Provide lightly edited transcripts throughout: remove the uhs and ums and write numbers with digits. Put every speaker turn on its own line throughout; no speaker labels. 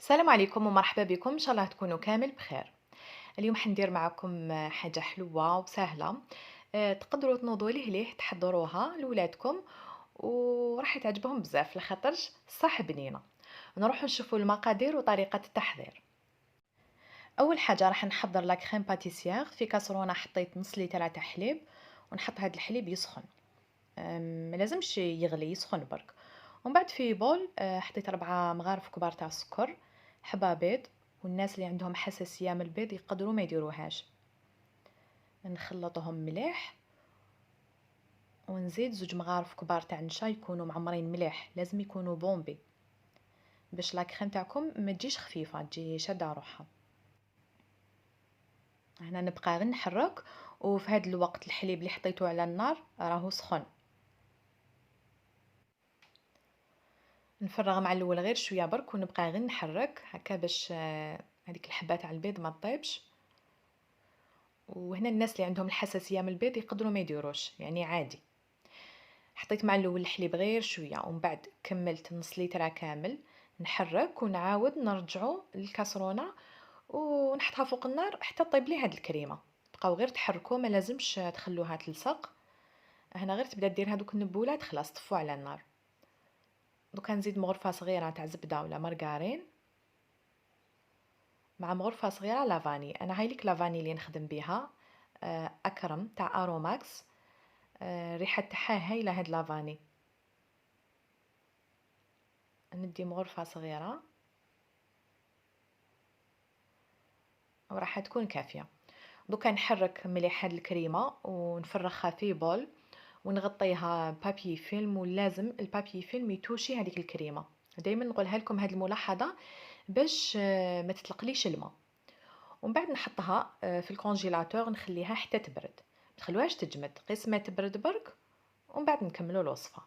السلام عليكم ومرحبا بكم ان شاء الله تكونوا كامل بخير. اليوم حندير معكم حاجه حلوه وسهله. تقدروا تنوضوا ليه تحضروها لولادكم وراح تعجبهم بزاف لخاطرش صح بنينه. نروح نشوفوا المقادير وطريقه التحضير. اول حاجه راح نحضر لا كريم باتيسيير. في كاسرونه حطيت نص لتر تاع حليب ونحط هذا الحليب يسخن. ما لازمش يغلي، يسخن برك. ومن بعد في بول حطيت 4 مغارف كبار تاع السكر، حبة بيض. والناس اللي عندهم حساسية من البيض يقدروا ما يديروهاش. نخلطهم مليح ونزيد 2 مغارف كبار تاع نشا يكونوا معمرين مليح، لازم يكونوا بومبي باش لا كريم تاعكم ما تجيش خفيفة، تجي شادة روحها. هنا نبقى غير نحرك، وفي هذا الوقت الحليب اللي حطيته على النار راهو سخن. نفرغ مع الاول غير شويه برك ونبقى غير نحرك هكا باش هذيك الحبه تاع البيض ما تطيبش. وهنا الناس اللي عندهم الحساسيه من البيض يقدروا ما يديروش، يعني عادي. حطيت مع الاول الحليب غير شويه ومن بعد كملت نص لتر كامل. نحرك ونعاود نرجعو للكاسرونه ونحطها فوق النار حتى طيب لي هاد الكريمه. بقاو غير تحركوا، ما لازمش تخلوها تلصق. هنا غير تبدا دير هذوك النبولات، خلاص طفوا على النار. دوكا نزيد مغرفه صغيره تاع زبده ولا مارغرين مع مغرفة صغيرة لافاني. أنا هايليك لافاني اللي نخدم بيها، أكرم تاع أروماكس. ريحة تاعها هايلة هاد لافاني. ندي مغرفة صغيرة وراح تكون كافية. دوكا نحرك مليح هاد الكريمة ونفرغها في بول ونغطيها بابي فيلم، ولازم البابي فيلم يتوشي هذيك الكريمة. دايما نقولها لكم هاد الملاحظة باش ما تطلقليش الماء. ومن بعد نحطها في الكونجيلاتور، نخليها حتى تبرد، ما تخلوهاش تجمد، قيس ما تبرد برك ومن بعد نكملوا الوصفه.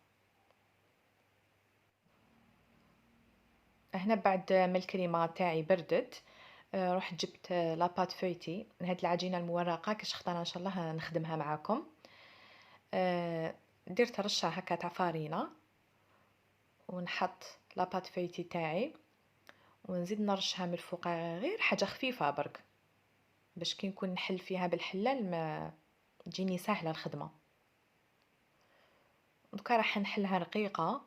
هنا بعد ما الكريمه تاعي بردت، رحت جبت لاباط فويتي، هاد العجينه المورقه كاش اختار ان شاء الله نخدمها معاكم. درت رشه هكا تاع فارينه ونحط لاباط فويتي تاعي ونزيد نرشها من الفوق، غير حاجه خفيفه برك باش كي نكون نحل فيها بالحلال ما تجيني سهله الخدمه. دوكا راح نحلها رقيقه،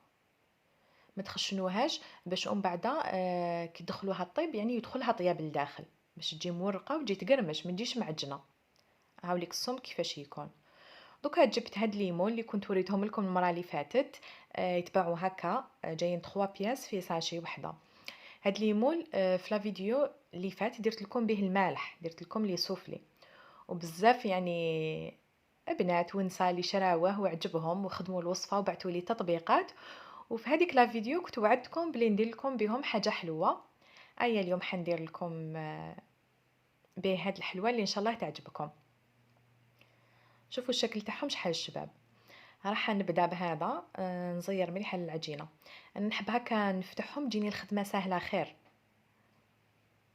ما تخشنوهاش باش ومن بعدا كي تدخلوها طيب يعني يدخلها طياب لداخل، باش تجي مورقه وتجي تقرمش، ما تجيش معجنه. هاوليك السمك كيفاش يكون. دوكا جبت هاد ليمون اللي كنت وريتهم لكم المره اللي فاتت، يتباعوا هكا، جايين 3 بياس في ساشي وحده. هاد ليمون في لا فيديو اللي فات درت لكم به المالح، درت لكم لي سوفلي. وبزاف يعني بنات ونسا اللي شراوه وعجبهم وخدموا الوصفه وبعثوا لي تطبيقات. وفي هذيك لا فيديو كنت وعدتكم بلي ندير لكم بهم حاجه حلوه. ايا اليوم حندير لكم به هاد الحلوه اللي ان شاء الله تعجبكم. شوفوا الشكل تاعهم شحال الشباب. راح نبدا بهذا، نزير مليح العجينه. انا نحب هكا نفتحهم تجيني الخدمه سهله خير.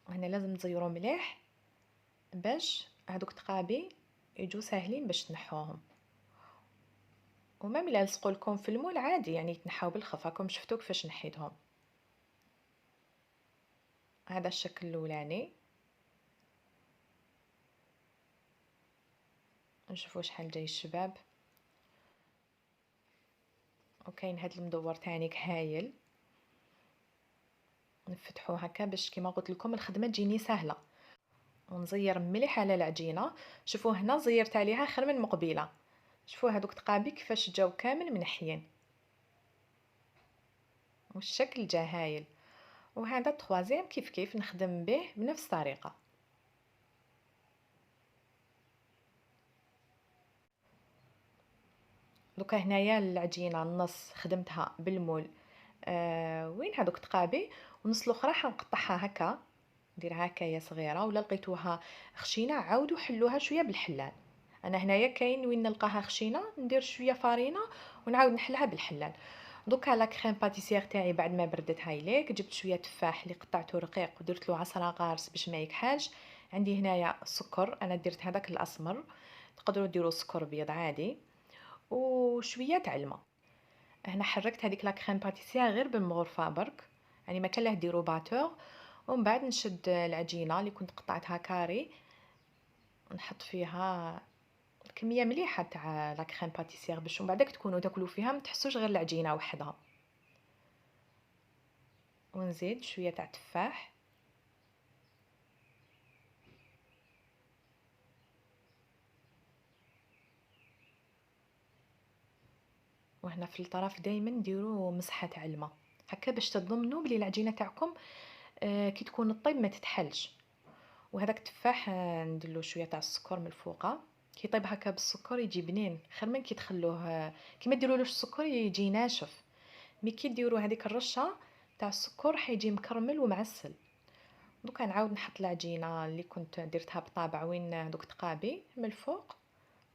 وهنا لازم نزيرو مليح باش هادوك تقابي يجو ساهلين باش تنحوهم. وما ملا يلصقوا لكم في المول عادي، يعني يتنحاو بالخف. راكم شفتوا كيفاش نحيتهم. هذا الشكل الاولاني، نشوفوا شحال جاي الشباب. وكاين هاد المدور تانيك هايل. نفتحو هكا باش كيما قلت لكم الخدمه تجيني سهله. ونزير مليح على العجينه. شوفوا هنا زيرت عليها خير من مقبله. شوفوا هادوك تقابي كيفاش جاو كامل منحيين، والشكل جا هايل. وهذا التخوازيم كيف كيف نخدم به بنفس الطريقه. دوكا هنايا العجينه النص خدمتها بالمول. وين هادوك تقابي، ونص الاخرى حنقطعها هكا، نديرها هكايا صغيره، ولا لقيتوها خشينه عاودوا حلوها شويه بالحلال. انا هنايا كاين وين نلقاها خشينه ندير شويه فارينه ونعاود نحلها بالحلال. دوكا لا كريم باتيسير تاعي بعد ما بردت هايليك، جبت شويه تفاح اللي قطعته رقيق ودرت له عصره غارس باش ما يكحاش. عندي هنايا سكر، انا درت هذاك الاسمر، تقدروا ديروا سكر بيض عادي، وشويه تاع الماء. هنا حركت هذيك لا كريم باتيسير غير بالمغرفه برك، يعني ما كان له ديرو باتور. ومن بعد نشد العجينه اللي كنت قطعتها كاري، نحط فيها كميه مليحه تاع لا كريم باتيسير باش من بعدك تكونوا تاكلوا فيها ما تحسوش غير العجينه وحدها. ونزيد شويه تاع تفاح، وهنا في الطرف دائما نديروا مسحه تاع الماء هكا باش تضمنوا بلي العجينه تاعكم كي تكون الطيب ما تتحلش. وهذاك التفاح نديرلو شويه تاع السكر من الفوقه، كي يطيب هكا بالسكر يجي بنين خير من كي تخلوه كي ما ديرولوش السكر يجي ناشف. مي كي ديروا هذيك الرشه تاع السكر حيجي مكرمل ومعسل. دوكا نعاود نحط العجينه اللي كنت درتها بطابع وين دوك تقابي من الفوق،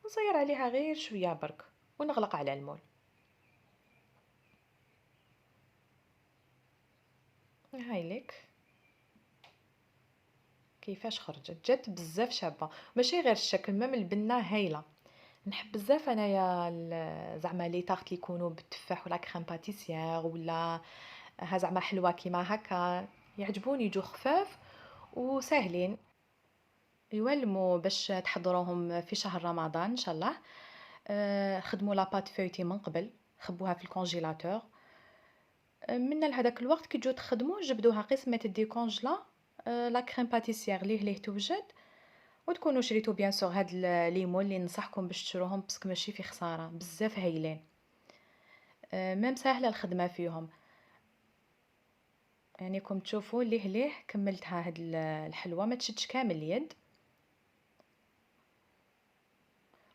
نصير عليها غير شويه برك ونغلق على المول. هاي لك كيفاش خرجت، جات بزاف شابه، ماشي غير الشكل مام البنه هايله. نحب بزاف انايا زعما لي طارت اللي يكونوا بالتفاح ولا كريم باتيسير ولا ها زعما حلوه كيما هكا، يعجبوني يجو خفاف وساهلين يولموا باش تحضروهم في شهر رمضان ان شاء الله. خدموا لاباط فويتي من قبل، خبوها في الكونجيلاتور، من لهداك الوقت كي تجو تخدموا جبدوها قسمه الديكونجلا. لا كريم باتيسير ليه توجد، وتكونوا شريتو بيان سور هاد الليمون اللي ننصحكم باش تشروهم باسكو ماشي في خساره بزاف هايلين. ميم ساهله الخدمه فيهم، يعني كم تشوفوا ليه كملتها هاد الحلوه ما تشدش كامل اليد.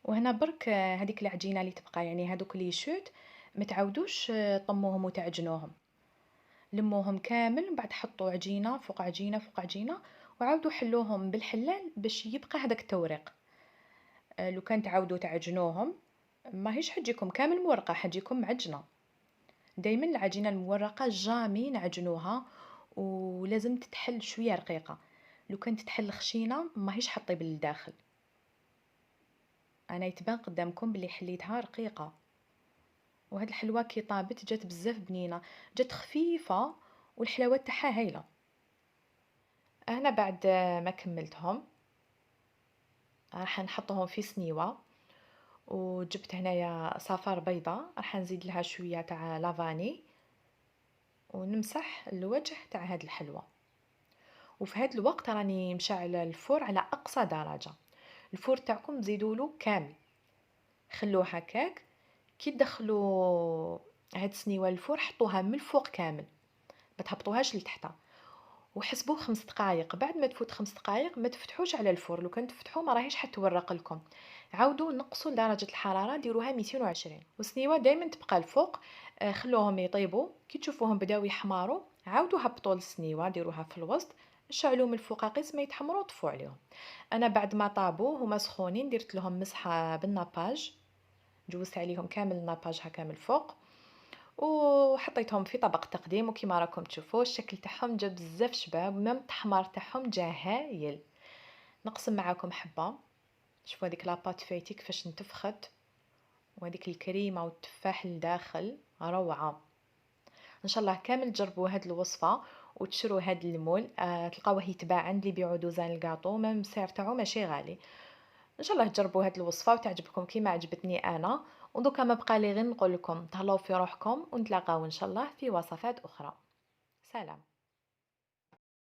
وهنا برك هذيك العجينه اللي تبقى يعني هذوك لي شوت ما تعاودوش طموهم وتعجنوهم، لموهم كامل من بعد حطوا عجينه فوق عجينه فوق عجينه وعاودوا حلوهم بالحلال باش يبقى هذاك التوريق. لو كان تعاودوا تعجنوهم ماهيش حتجيكم كامل مورقه، حتجيكم معجنه. دايما العجينه المورقه جامي نعجنوها ولازم تتحل شويه رقيقه، لو كانت تتحل خشينه ماهيش حطيب للداخل. انا يتبان قدامكم بلي حليتها رقيقه، وهاد الحلوه كي طابت جات بزاف بنينه، جات خفيفه والحلاوه تاعها هايله. انا بعد ما كملتهم راح نحطهم في سنيوه، وجبت هنايا صفار بيضة راح نزيد لها شويه تاع لافاني ونمسح الوجه تاع هاد الحلوه. وفي هاد الوقت راني مشعله الفور على اقصى درجه. الفور تاعكم تزيدوا له كامل، خلوه هكاك. كي تدخلوا هاد السنيوه الفور حطوها من الفوق كامل، ما تهبطوهاش لتحت، وحسبوه 5 دقائق. بعد ما تفوت 5 دقائق ما تفتحوش على الفور، لو كان تفتحوه ما راهيش حتورق لكم. عاودوا نقصوا درجه الحراره ديروها 220. والسنيوه دائما تبقى الفوق. خلوهم يطيبوا، كي تشوفوهم بداو يحماروا عاودوا هبطوا السنيوه ديروها في الوسط، شعلوا من الفوق قيس ما يتحمروا طفوا عليهم. انا بعد ما طابوا هما سخونين درت لهم مسحه بالناباج، جوزت عليهم كامل الناباج هكا من الفوق، وحطيتهم في طبق تقديم. وكما راكم تشوفوا الشكل تاعهم جا بزاف شباب، ميم التحمار تاعهم جا هايل. نقسم معاكم حبه، شوفوا هذيك لاباط فايتي كيفاش انتفخت، وهذيك الكريمه والتفاح لداخل روعه. ان شاء الله كامل تجربوا هاد الوصفه وتشروا هاد المول. تلقاوه يتباع عند اللي يبيعوا دوزان الكاطو، ميم السعر تاعو ماشي غالي. ان شاء الله تجربوا هاد الوصفه وتعجبكم كيما عجبتني انا. ودوكا ما بقى لي غير نقول لكم تهلاو في روحكم ونتلاقاو ان شاء الله في وصفات اخرى. سلام.